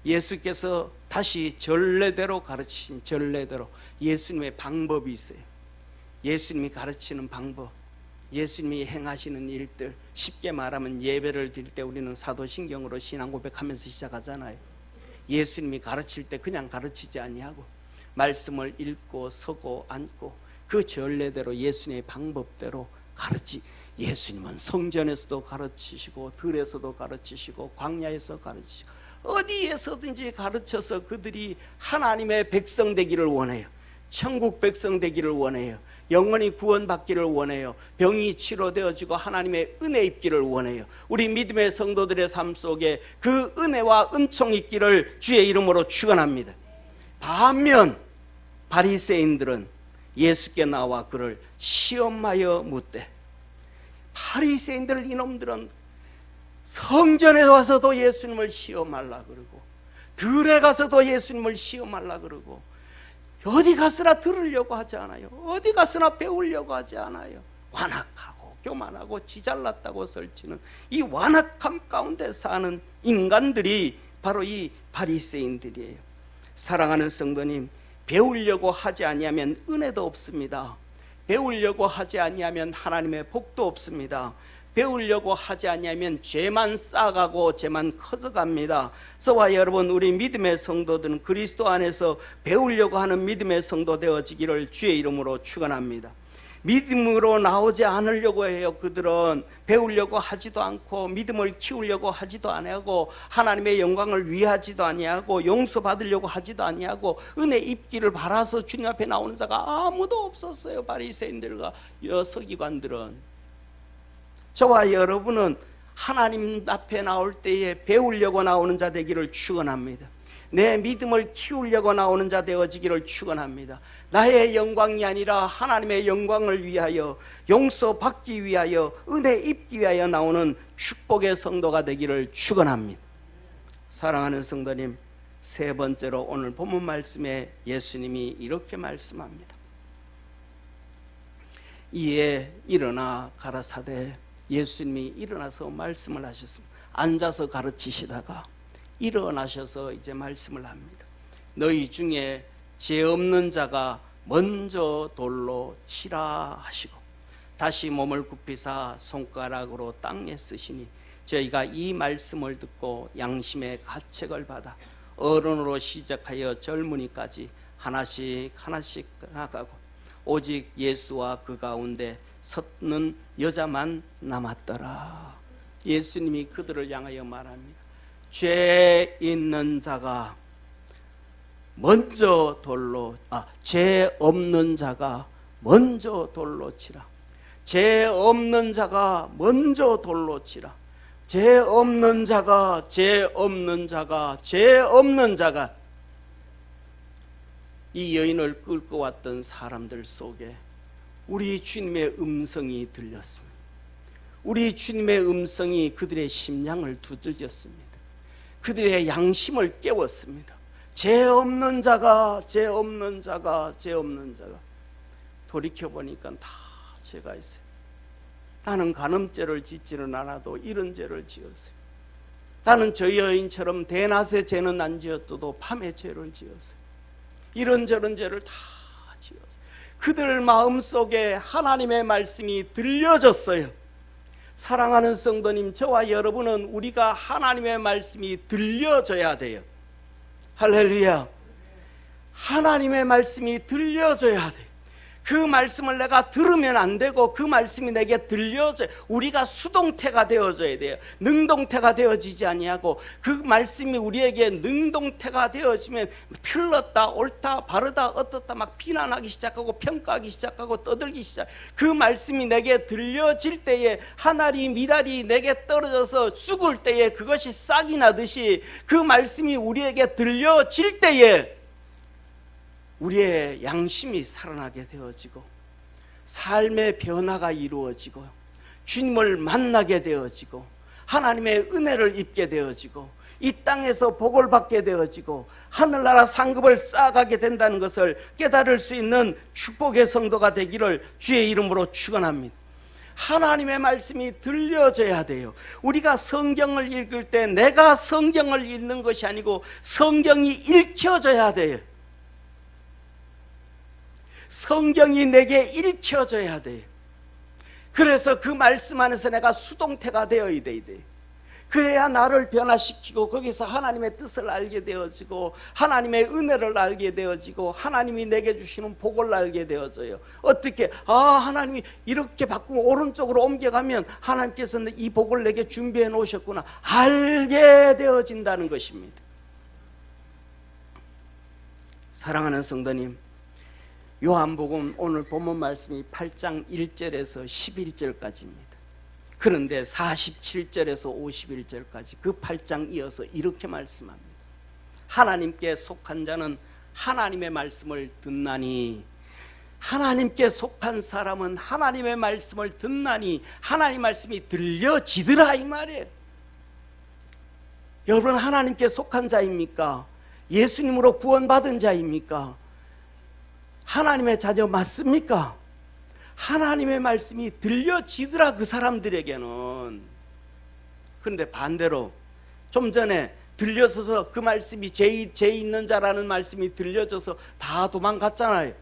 예수께서 다시 전례대로 가르치시니, 전례대로 예수님의 방법이 있어요. 예수님이 가르치는 방법, 예수님이 행하시는 일들, 쉽게 말하면 예배를 드릴 때 우리는 사도신경으로 신앙 고백하면서 시작하잖아요. 예수님이 가르칠 때 그냥 가르치지 아니하고 말씀을 읽고 서고 앉고 그 전례대로 예수님의 방법대로 예수님은 성전에서도 가르치시고 들에서도 가르치시고 광야에서 가르치시고 어디에서든지 가르쳐서 그들이 하나님의 백성 되기를 원해요. 천국 백성 되기를 원해요. 영원히 구원받기를 원해요. 병이 치료되어지고 하나님의 은혜 입기를 원해요. 우리 믿음의 성도들의 삶 속에 그 은혜와 은총 있기를 주의 이름으로 축원합니다. 반면 바리새인들은 예수께 나와 그를 시험하여 묻되, 바리새인들 이놈들은 성전에 와서도 예수님을 시험하려 그러고 들에 가서도 예수님을 시험하려 그러고 어디 가서나 들으려고 하지 않아요. 어디 가서나 배우려고 하지 않아요. 완악하고 교만하고 지잘났다고 설치는 이 완악함 가운데 사는 인간들이 바로 이 바리새인들이에요. 사랑하는 성도님, 배우려고 하지 아니하면 은혜도 없습니다. 배우려고 하지 아니하면 하나님의 복도 없습니다. 배우려고 하지 아니하면 죄만 쌓아가고 죄만 커져갑니다. 저와 여러분, 우리 믿음의 성도들은 그리스도 안에서 배우려고 하는 믿음의 성도 되어지기를 주의 이름으로 축원합니다. 믿음으로 나오지 않으려고 해요. 그들은 배우려고 하지도 않고 믿음을 키우려고 하지도 아니하고 하나님의 영광을 위하지도 아니하고 용서받으려고 하지도 아니하고 은혜 입기를 바라서 주님 앞에 나오는 자가 아무도 없었어요. 바리새인들과 서기관들은. 저와 여러분은 하나님 앞에 나올 때에 배우려고 나오는 자 되기를 축원합니다. 내 믿음을 키우려고 나오는 자 되어지기를 축원합니다. 나의 영광이 아니라 하나님의 영광을 위하여 용서받기 위하여 은혜 입기 위하여 나오는 축복의 성도가 되기를 축원합니다. 사랑하는 성도님, 세 번째로 오늘 본문 말씀에 예수님이 이렇게 말씀합니다. 이에 일어나 가라사대, 예수님이 일어나서 말씀을 하셨습니다. 앉아서 가르치시다가 일어나셔서 이제 말씀을 합니다. 너희 중에 죄 없는 자가 먼저 돌로 치라 하시고 다시 몸을 굽히사 손가락으로 땅에 쓰시니 저희가 이 말씀을 듣고 양심의 가책을 받아 어른으로 시작하여 젊은이까지 하나씩 하나씩 나가고 오직 예수와 그 가운데 섰는 여자만 남았더라. 예수님이 그들을 향하여 말합니다. 죄 있는 자가 먼저 죄 없는 자가 먼저 돌로 치라. 죄 없는 자가 먼저 돌로 치라. 죄 없는 자가 이 여인을 끌고 왔던 사람들 속에 우리 주님의 음성이 들렸습니다. 우리 주님의 음성이 그들의 심장을 두들겼습니다. 그들의 양심을 깨웠습니다. 죄 없는 자가 돌이켜보니까 다 죄가 있어요. 나는 간음죄를 짓지는 않아도 이런 죄를 지었어요. 나는 저 여인처럼 대낮에 죄는 안 지었어도 밤에 죄를 지었어요. 이런저런 죄를 다 지었어요. 그들 마음속에 하나님의 말씀이 들려졌어요. 사랑하는 성도님, 저와 여러분은 우리가 하나님의 말씀이 들려져야 돼요. 할렐루야. 하나님의 말씀이 들려져야 돼요. 그 말씀을 내가 들으면 안 되고 그 말씀이 내게 들려져요. 우리가 수동태가 되어져야 돼요. 능동태가 되어지지 아니하고 그 말씀이 우리에게 능동태가 되어지면 틀렸다 옳다 바르다 어떻다 막 비난하기 시작하고 평가하기 시작하고 떠들기 시작. 그 말씀이 내게 들려질 때에 하나리 미랄이 내게 떨어져서 죽을 때에 그것이 싹이 나듯이 그 말씀이 우리에게 들려질 때에 우리의 양심이 살아나게 되어지고 삶의 변화가 이루어지고 주님을 만나게 되어지고 하나님의 은혜를 입게 되어지고 이 땅에서 복을 받게 되어지고 하늘나라 상급을 쌓아가게 된다는 것을 깨달을 수 있는 축복의 성도가 되기를 주의 이름으로 축원합니다. 하나님의 말씀이 들려져야 돼요. 우리가 성경을 읽을 때 내가 성경을 읽는 것이 아니고 성경이 읽혀져야 돼요. 성경이 내게 읽혀져야 돼요. 그래서 그 말씀 안에서 내가 수동태가 되어야 돼요. 그래야 나를 변화시키고 거기서 하나님의 뜻을 알게 되어지고 하나님의 은혜를 알게 되어지고 하나님이 내게 주시는 복을 알게 되어져요. 어떻게? 하나님이 이렇게 바꾸고 오른쪽으로 옮겨가면 하나님께서는 이 복을 내게 준비해 놓으셨구나 알게 되어진다는 것입니다. 사랑하는 성도님, 요한복음 오늘 본문 말씀이 8장 1절에서 11절까지입니다. 그런데 47절에서 51절까지 그 8장 이어서 이렇게 말씀합니다. 하나님께 속한 자는 하나님의 말씀을 듣나니, 하나님께 속한 사람은 하나님의 말씀을 듣나니 하나님 말씀이 들려지더라 이 말이에요. 여러분, 하나님께 속한 자입니까? 예수님으로 구원받은 자입니까? 하나님의 자녀 맞습니까? 하나님의 말씀이 들려지더라, 그 사람들에게는. 그런데 반대로 좀 전에 들려서서 그 말씀이 죄 있는 자라는 말씀이 들려져서 다 도망갔잖아요.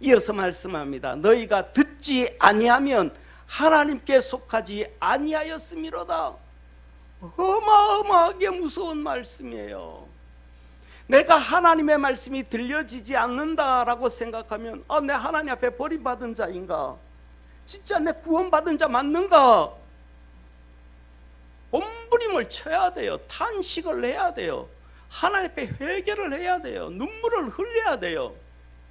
이어서 말씀합니다. 너희가 듣지 아니하면 하나님께 속하지 아니하였음이로다. 어마어마하게 무서운 말씀이에요. 내가 하나님의 말씀이 들려지지 않는다라고 생각하면 내 하나님 앞에 버림받은 자인가? 진짜 내 구원받은 자 맞는가? 몸부림을 쳐야 돼요. 탄식을 해야 돼요. 하나님 앞에 회개를 해야 돼요. 눈물을 흘려야 돼요.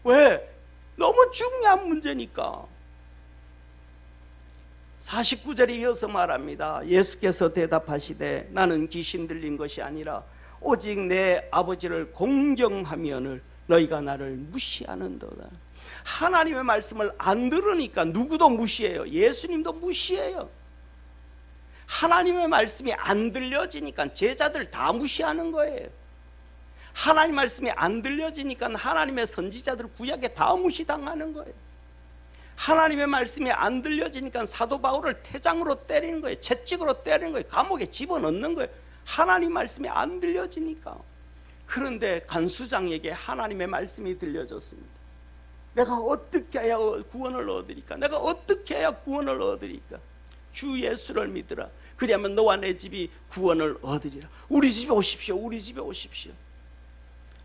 왜? 너무 중요한 문제니까. 49절에 이어서 말합니다. 예수께서 대답하시되 나는 귀신 들린 것이 아니라 오직 내 아버지를 공경하면을 너희가 나를 무시하는도다. 하나님의 말씀을 안 들으니까 누구도 무시해요. 예수님도 무시해요. 하나님의 말씀이 안 들려지니까 제자들 다 무시하는 거예요. 하나님 말씀이 안 들려지니까 하나님의 선지자들 구약에 다 무시당하는 거예요. 하나님의 말씀이 안 들려지니까 사도 바울을 태장으로 때리는 거예요. 채찍으로 때리는 거예요. 감옥에 집어넣는 거예요. 하나님 말씀이 안 들려지니까. 그런데 간수장에게 하나님의 말씀이 들려졌습니다. 내가 어떻게 해야 구원을 얻으리까? 내가 어떻게 해야 구원을 얻으리까? 주 예수를 믿으라. 그리하면 너와 내 집이 구원을 얻으리라. 우리 집에 오십시오. 우리 집에 오십시오.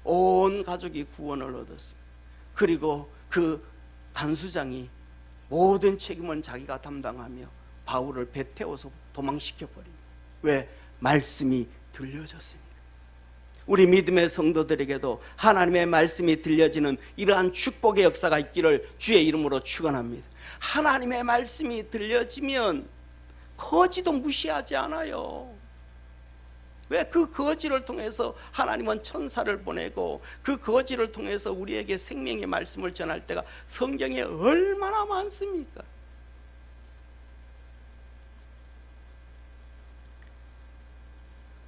온 가족이 구원을 얻었습니다. 그리고 그 단수장이 모든 책임은 자기가 담당하며 바울을 배 태워서 도망시켜버립니다. 왜? 말씀이 들려졌으니까. 우리 믿음의 성도들에게도 하나님의 말씀이 들려지는 이러한 축복의 역사가 있기를 주의 이름으로 축원합니다. 하나님의 말씀이 들려지면 거지도 무시하지 않아요. 왜? 그 거지를 통해서 하나님은 천사를 보내고 그 거지를 통해서 우리에게 생명의 말씀을 전할 때가 성경에 얼마나 많습니까?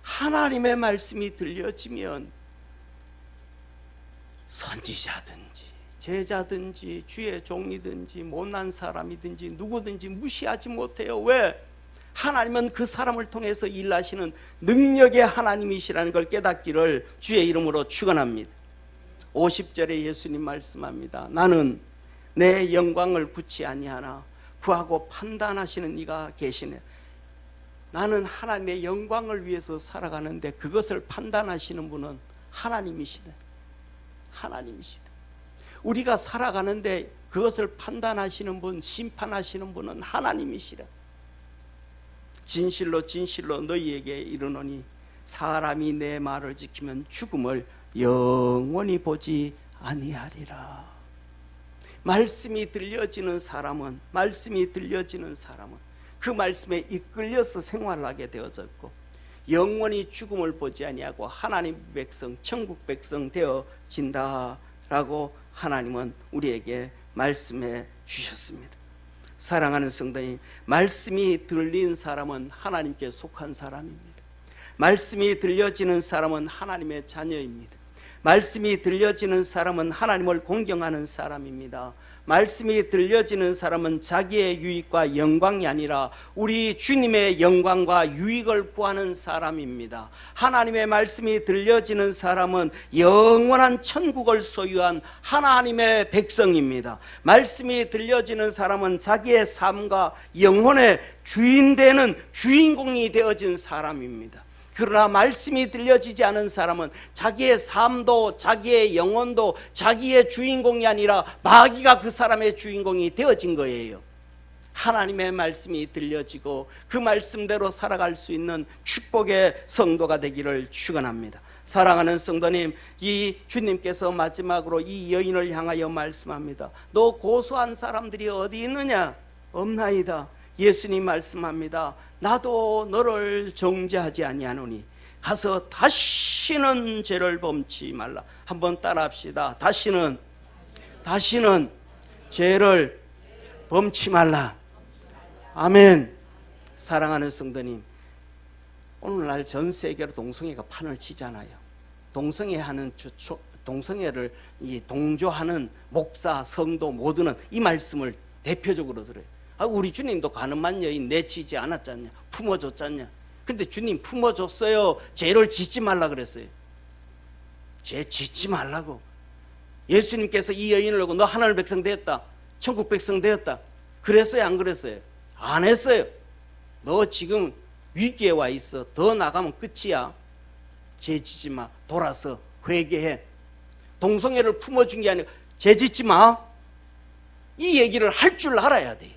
하나님의 말씀이 들려지면 선지자든지 제자든지 주의 종이든지 못난 사람이든지 누구든지 무시하지 못해요. 왜? 하나님은 그 사람을 통해서 일하시는 능력의 하나님이시라는 걸 깨닫기를 주의 이름으로 축원합니다. 50절에 예수님 말씀합니다. 나는 내 영광을 구치 아니하나 구하고 판단하시는 이가 계시네. 나는 하나님의 영광을 위해서 살아가는데 그것을 판단하시는 분은 하나님이시다. 하나님이시다. 우리가 살아가는데 그것을 판단하시는 분, 심판하시는 분은 하나님이시라. 진실로 진실로 너희에게 이르노니 사람이 내 말을 지키면 죽음을 영원히 보지 아니하리라. 말씀이 들려지는 사람은 그 말씀에 이끌려서 생활하게 되어졌고 영원히 죽음을 보지 아니하고 하나님 백성, 천국 백성 되어진다라고 하나님은 우리에게 말씀해 주셨습니다. 사랑하는 성도님, 말씀이 들린 사람은 하나님께 속한 사람입니다. 말씀이 들려지는 사람은 하나님의 자녀입니다. 말씀이 들려지는 사람은 하나님을 공경하는 사람입니다. 말씀이 들려지는 사람은 자기의 유익과 영광이 아니라 우리 주님의 영광과 유익을 구하는 사람입니다. 하나님의 말씀이 들려지는 사람은 영원한 천국을 소유한 하나님의 백성입니다. 말씀이 들려지는 사람은 자기의 삶과 영혼의 주인 되는 주인공이 되어진 사람입니다. 그러나 말씀이 들려지지 않은 사람은 자기의 삶도 자기의 영혼도 자기의 주인공이 아니라 마귀가 그 사람의 주인공이 되어진 거예요. 하나님의 말씀이 들려지고 그 말씀대로 살아갈 수 있는 축복의 성도가 되기를 축원합니다. 사랑하는 성도님, 이 주님께서 마지막으로 이 여인을 향하여 말씀합니다. 너 고소한 사람들이 어디 있느냐? 없나이다. 예수님 말씀합니다. 나도 너를 정죄하지 아니하노니 가서 다시는 죄를 범치 말라. 한번 따라합시다. 다시는 죄를 범치 말라. 아멘. 사랑하는 성도님, 오늘날 전 세계로 동성애가 판을 치잖아요. 동성애를 동조하는 목사, 성도 모두는 이 말씀을 대표적으로 들어요. 우리 주님도 가늠한 여인 내치지 않았잖냐, 품어줬잖냐. 근데 주님 품어줬어요, 죄를 짓지 말라 그랬어요? 죄 짓지 말라고. 예수님께서 이 여인을 보고 너 하나님 백성 되었다, 천국 백성 되었다 그랬어요, 안 그랬어요? 안 했어요. 너 지금 위기에 와 있어. 더 나가면 끝이야. 죄 짓지 마. 돌아서 회개해. 동성애를 품어준 게 아니라 죄 짓지 마. 이 얘기를 할 줄 알아야 돼.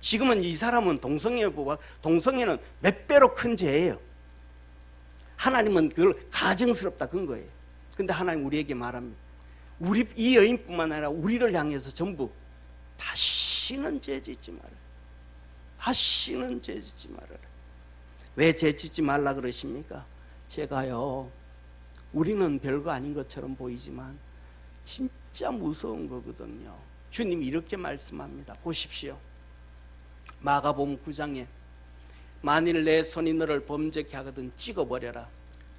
지금은 이 사람은 동성애는 몇 배로 큰 죄예요. 하나님은 그걸 가증스럽다 그런 거예요. 근데 하나님 우리에게 말합니다. 이 여인뿐만 아니라 우리를 향해서 전부 다시는 죄 짓지 말아라. 다시는 죄 짓지 말아라. 왜 죄 짓지 말라 그러십니까? 제가요, 우리는 별거 아닌 것처럼 보이지만 진짜 무서운 거거든요. 주님이 이렇게 말씀합니다. 보십시오. 마가복음 9장에 만일 내 손이 너를 범죄케 하거든 찍어버려라.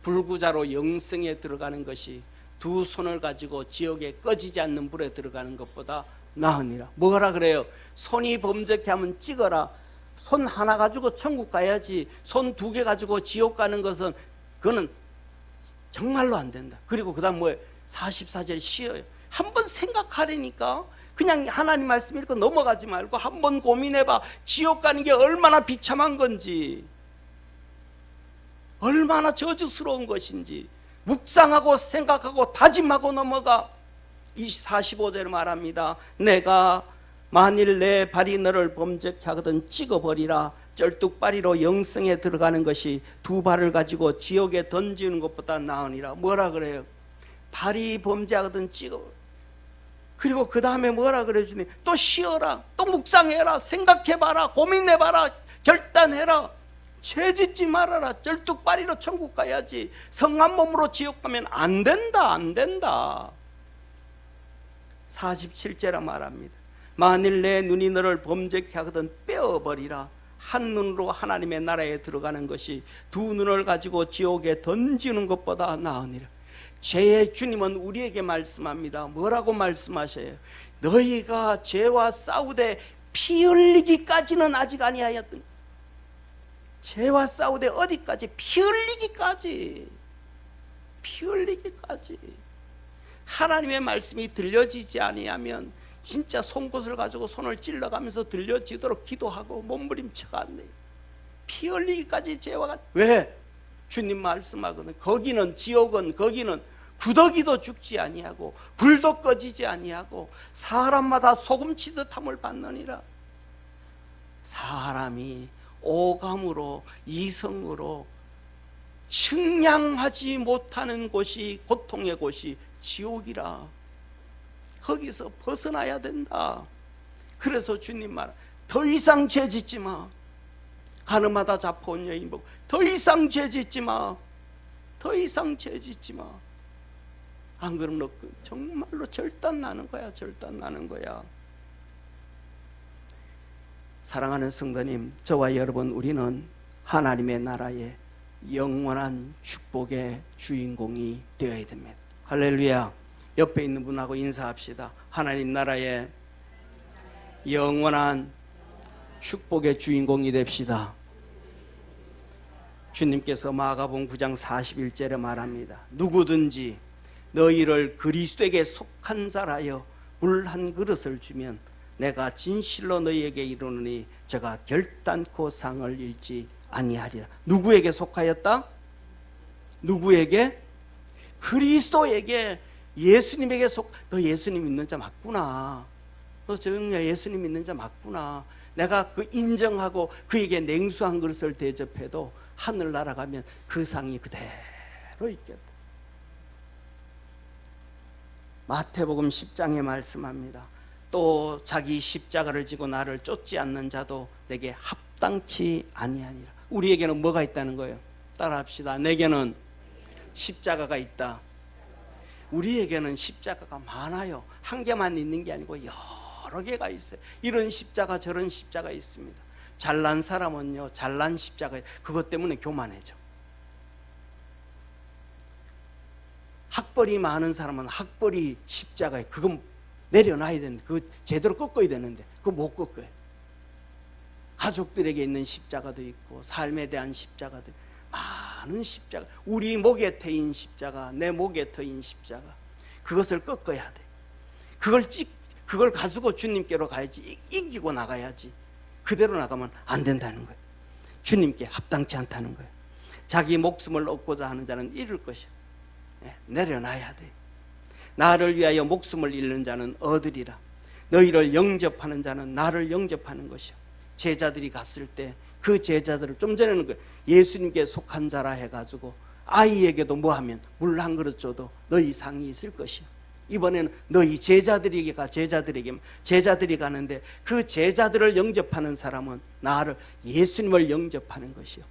불구자로 영생에 들어가는 것이 두 손을 가지고 지옥에 꺼지지 않는 불에 들어가는 것보다 나으니라. 뭐라 그래요? 손이 범죄케 하면 찍어라. 손 하나 가지고 천국 가야지 손 두 개 가지고 지옥 가는 것은 그거는 정말로 안 된다. 그리고 그 다음 뭐예요? 44절 쉬어요. 한번 생각하려니까 그냥 하나님 말씀 읽고 넘어가지 말고 한번 고민해봐. 지옥 가는 게 얼마나 비참한 건지, 얼마나 저주스러운 것인지 묵상하고 생각하고 다짐하고 넘어가. 45절에 말합니다. 내가 만일 내 발이 너를 범죄케 하거든 찍어버리라. 쩔뚝발이로 영생에 들어가는 것이 두 발을 가지고 지옥에 던지는 것보다 나으니라. 뭐라 그래요? 발이 범죄하거든 찍어버려. 그리고 그 다음에 뭐라 그래 주니? 또 쉬어라, 또 묵상해라, 생각해봐라, 고민해봐라, 결단해라. 죄 짓지 말아라. 쩔뚝발이로 천국 가야지 성한 몸으로 지옥 가면 안 된다, 안 된다. 47제라 말합니다. 만일 내 눈이 너를 범죄케 하거든 빼어버리라. 한 눈으로 하나님의 나라에 들어가는 것이 두 눈을 가지고 지옥에 던지는 것보다 나으니라. 죄의 주님은 우리에게 말씀합니다. 뭐라고 말씀하셔요? 너희가 죄와 싸우되 피 흘리기까지는 아직 아니하였더니. 죄와 싸우되 어디까지? 피 흘리기까지. 피 흘리기까지. 하나님의 말씀이 들려지지 아니하면 진짜 송곳을 가지고 손을 찔러가면서 들려지도록 기도하고 몸부림쳐가 안 돼요. 피 흘리기까지 죄와 같이. 왜? 주님 말씀하거든. 거기는, 지옥은, 거기는 구더기도 죽지 아니하고 불도 꺼지지 아니하고 사람마다 소금치듯함을 받느니라. 사람이 오감으로 이성으로 측량하지 못하는 곳이, 고통의 곳이 지옥이라. 거기서 벗어나야 된다. 그래서 주님 말, 더 이상 죄 짓지 마. 가늠하다 잡혀온 여인 보고 더 이상 죄 짓지 마. 더 이상 죄 짓지 마. 안 그러면 너 정말로 절단 나는 거야. 절단 나는 거야. 사랑하는 성도님, 저와 여러분, 우리는 하나님의 나라의 영원한 축복의 주인공이 되어야 됩니다. 할렐루야. 옆에 있는 분하고 인사합시다. 하나님 나라의 영원한 축복의 주인공이 됩시다. 주님께서 마가복음 9장 41절에 말합니다. 누구든지 너희를 그리스도에게 속한 자라여 물 한 그릇을 주면 내가 진실로 너희에게 이르노니 저가 결단코 상을 잃지 아니하리라. 누구에게 속하였다? 누구에게? 그리스도에게, 예수님에게 너 예수님 믿는 자 맞구나. 너 정말 예수님 믿는 자 맞구나. 내가 그 인정하고 그에게 냉수 한 그릇을 대접해도 하늘 날아가면 그 상이 그대로 있겠다. 마태복음 10장에 말씀합니다. 또 자기 십자가를 지고 나를 쫓지 않는 자도 내게 합당치 아니하니라. 우리에게는 뭐가 있다는 거예요? 따라합시다. 내게는 십자가가 있다. 우리에게는 십자가가 많아요. 한 개만 있는 게 아니고 여러 개가 있어요. 이런 십자가 저런 십자가 있습니다. 잘난 사람은요, 잘난 십자가, 그것 때문에 교만해져. 학벌이 많은 사람은 학벌이 십자가에, 그건 내려놔야 되는데, 그 제대로 꺾어야 되는데 그거 못 꺾어요. 가족들에게 있는 십자가도 있고 삶에 대한 십자가도 있고, 많은 십자가, 우리 목에 터인 십자가, 내 목에 터인 십자가, 그것을 꺾어야 돼. 그걸 가지고 주님께로 가야지. 이기고 나가야지. 그대로 나가면 안 된다는 거예요. 주님께 합당치 않다는 거예요. 자기 목숨을 얻고자 하는 자는 잃을 것이요, 내려놔야 돼. 나를 위하여 목숨을 잃는 자는 얻으리라. 너희를 영접하는 자는 나를 영접하는 것이요. 제자들이 갔을 때 그 제자들을, 좀 전에는 예수님께 속한 자라 해가지고 아이에게도 뭐하면 물 한 그릇 줘도 너희 상이 있을 것이요. 이번에는 너희 제자들이 가는데 그 제자들을 영접하는 사람은 나를, 예수님을 영접하는 것이요.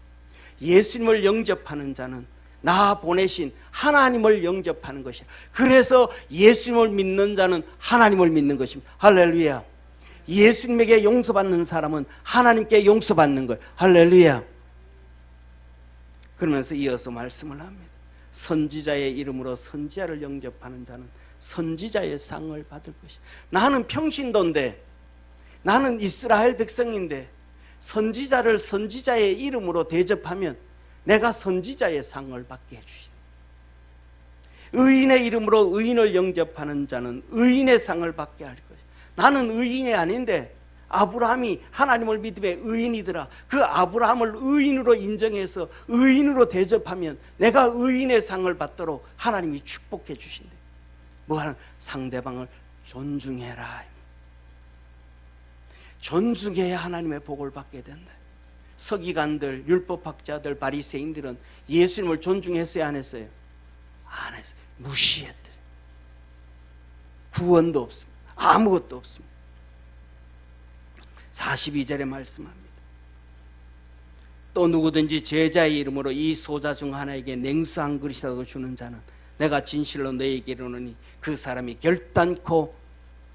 예수님을 영접하는 자는 나 보내신 하나님을 영접하는 것이야. 그래서 예수님을 믿는 자는 하나님을 믿는 것입니다. 할렐루야. 예수님에게 용서받는 사람은 하나님께 용서받는 거예요. 할렐루야. 그러면서 이어서 말씀을 합니다. 선지자의 이름으로 선지자를 영접하는 자는 선지자의 상을 받을 것이야. 나는 평신도인데, 나는 이스라엘 백성인데 선지자를 선지자의 이름으로 대접하면 내가 선지자의 상을 받게 해주신다. 의인의 이름으로 의인을 영접하는 자는 의인의 상을 받게 할 것이다. 나는 의인이 아닌데 아브라함이 하나님을 믿음에 의인이더라. 그 아브라함을 의인으로 인정해서 의인으로 대접하면 내가 의인의 상을 받도록 하나님이 축복해 주신대. 뭐하는, 상대방을 존중해라. 존중해야 하나님의 복을 받게 된다. 서기관들, 율법학자들, 바리새인들은 예수님을 존중했어요, 안 했어요? 안 했어요. 무시했대. 구원도 없습니다. 아무것도 없습니다. 42절에 말씀합니다. 또 누구든지 제자의 이름으로 이 소자 중 하나에게 냉수 한 그릇이라도 주는 자는 내가 진실로 너희에게 이르노니 그 사람이 결단코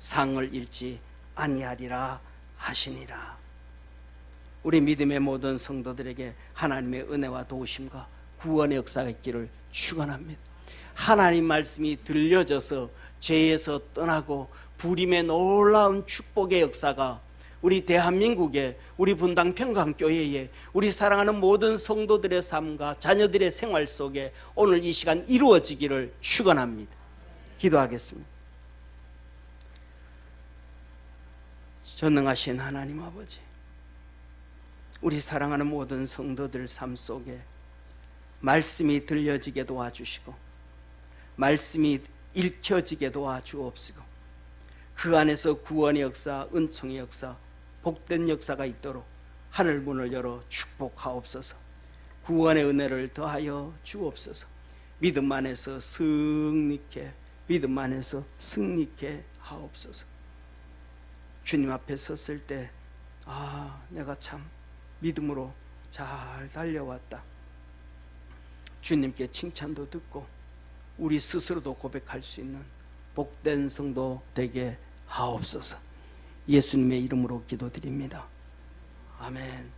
상을 잃지 아니하리라 하시니라. 우리 믿음의 모든 성도들에게 하나님의 은혜와 도우심과 구원의 역사가 있기를 축원합니다. 하나님 말씀이 들려져서 죄에서 떠나고 부림의 놀라운 축복의 역사가 우리 대한민국에, 우리 분당 평강교회에, 우리 사랑하는 모든 성도들의 삶과 자녀들의 생활 속에 오늘 이 시간 이루어지기를 축원합니다. 기도하겠습니다. 전능하신 하나님 아버지, 우리 사랑하는 모든 성도들 삶 속에 말씀이 들려지게 도와주시고 말씀이 읽혀지게 도와주옵시고 그 안에서 구원의 역사, 은총의 역사, 복된 역사가 있도록 하늘 문을 열어 축복하옵소서. 구원의 은혜를 더하여 주옵소서. 믿음 안에서 승리케, 믿음 안에서 승리케 하옵소서. 주님 앞에 섰을 때 내가 참 믿음으로 잘 달려왔다. 주님께 칭찬도 듣고 우리 스스로도 고백할 수 있는 복된 성도 되게 하옵소서. 예수님의 이름으로 기도드립니다. 아멘.